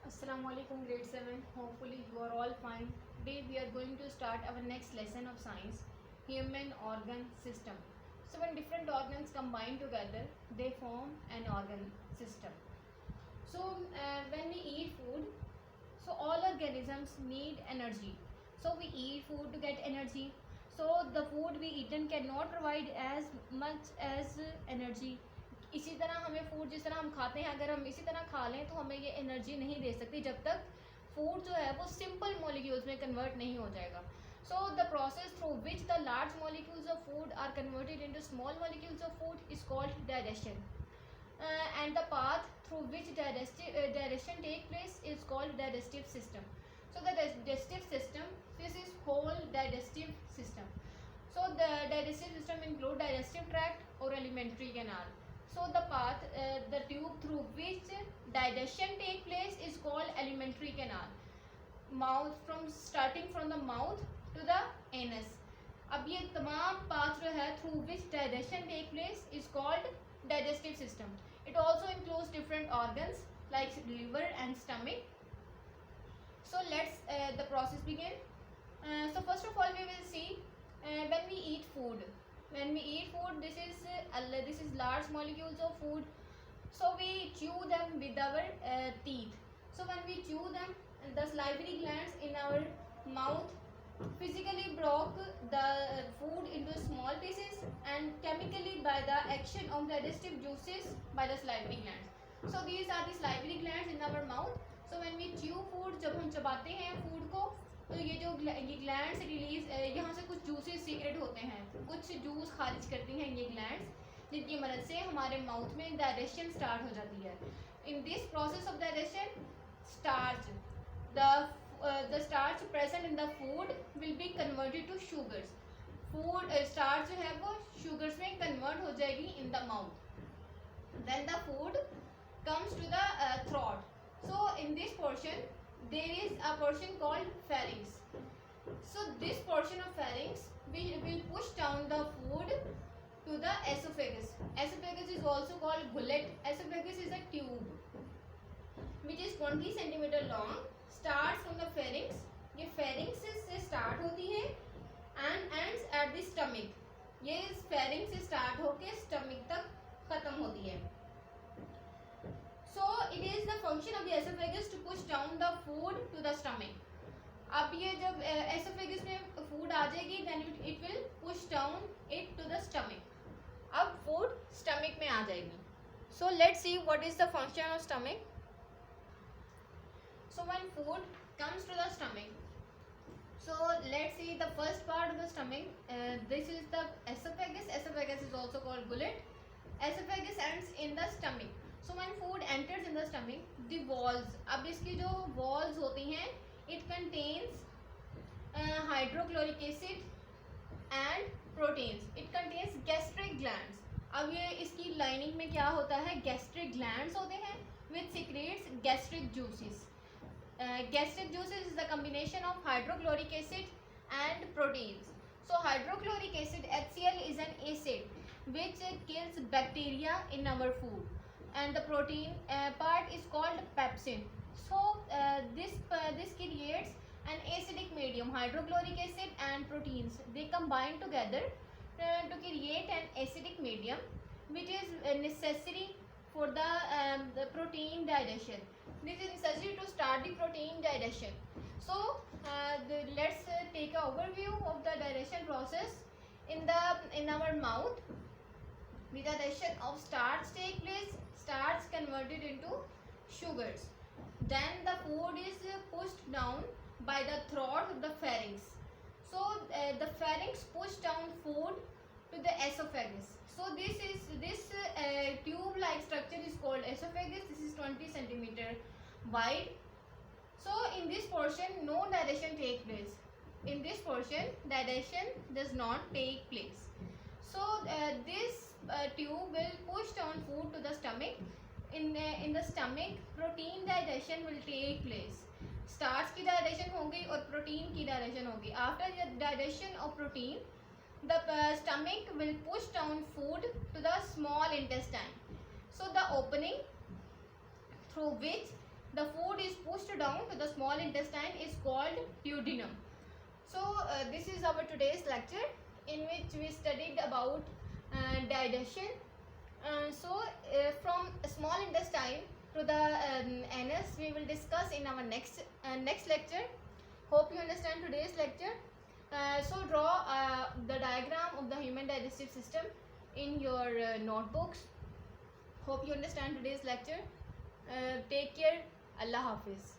Assalamualaikum grade 7. Hopefully you are all fine. Today we are going to start our next lesson of science, human organ system. So when different organs combine together, they form an organ system. So when we eat food, so all organisms need energy. So we eat food to get energy. So the food we eaten cannot provide as much as energy. इसी तरह हमें food जिस तरह हम खाते हैं, अगर हम इसी तरह खा लें तो हमें ये एनर्जी नहीं दे सकती जब तक फूड जो है वो सिंपल मॉलिक्यूल्स में कन्वर्ट नहीं हो जाएगा. So the process through which the large molecules of food are converted into small molecules of food is called digestion. And the path through which digestion take place is called digestive system. So the digestive system, this is whole digestive system. So the digestive system include digestive tract or alimentary canal. So the path, the tube through which digestion take place is called alimentary canal. Mouth, from starting from the mouth to the anus. अब ये तमाम path जो है through which digestion take place is called digestive system. It also includes different organs like liver and stomach. So let's the process begin. So first of all we will see when we eat food. When we eat food, this is large molecules of food. So we chew them with our teeth. So when we chew them, the salivary glands in our mouth physically broke the food into small pieces and chemically by the action of digestive juices by the salivary glands. So these are the salivary glands in our mouth. So when we chew food, जब हम चबाते हैं food को, तो ये जो ये glands release यहाँ से कुछ जूसेस सीक्रेट होते हैं, कुछ जूस खारिज करती हैं ये ग्लैंड्स, जिनकी मदद से हमारे माउथ में डाइजेशन स्टार्ट हो जाती है. In this process of digestion starch the starch present in the food will be converted to sugars. Food starch जो है वो sugars में convert हो जाएगी in the mouth. Then the food comes to the throat. So in this portion there is a portion called pharynx. So this portion of pharynx will push down the food to the esophagus. Esophagus is also called gullet. Esophagus is a tube which is 20 centimeter long. Starts from the pharynx. ये pharynx से start होती है and ends at the stomach. ये pharynx से start होके stomach तक खत्म होती है. So it is the function of the esophagus to push down the food to the stomach. अब ये जब esophagus में food आ जाएगी, then it will push down it to the stomach. अब food stomach में आ जाएगी. So let's see what is the function of stomach. So when food comes to the stomach, so let's see the first part of the stomach. This is the esophagus. Esophagus is also called gullet. Esophagus ends in the stomach. So when food enters in the stomach, the walls, अब इसकी जो walls होती हैं, it contains hydrochloric acid and proteins. It contains gastric glands. अब ये इसकी lining में क्या होता है, gastric glands होते हैं which secretes gastric juices. Gastric juices is the combination of hydrochloric acid and proteins. So hydrochloric acid, HCl, is an acid which kills bacteria in our food, and the protein part is called pepsin. So this creates an acidic medium. Hydrochloric acid and proteins, they combine together to create an acidic medium which is necessary for the protein digestion. This is necessary to start the protein digestion. So let's take an overview of the digestion process. In our mouth, the digestion of starch take place. Starch converted into sugars. Then the food is pushed down by the throat, the pharynx. So the pharynx push down food to the esophagus. So this tube-like structure is called esophagus. This is 20 centimeter wide. So in this portion no digestion take place. In this portion digestion does not take place. So this tube will push down food to the stomach. In the stomach protein digestion will take place. Starch की digestion होगी और protein की digestion होगी. After the digestion of protein, the stomach will push down food to the small intestine. So the opening through which the food is pushed down to the small intestine is called duodenum. So this is our today's lecture, in which we studied about digestion. From small intestine to the anus we will discuss in our next lecture. Hope you understand today's lecture. So draw the diagram of the human digestive system in your notebooks. Hope you understand today's lecture. Take care. Allah Hafiz.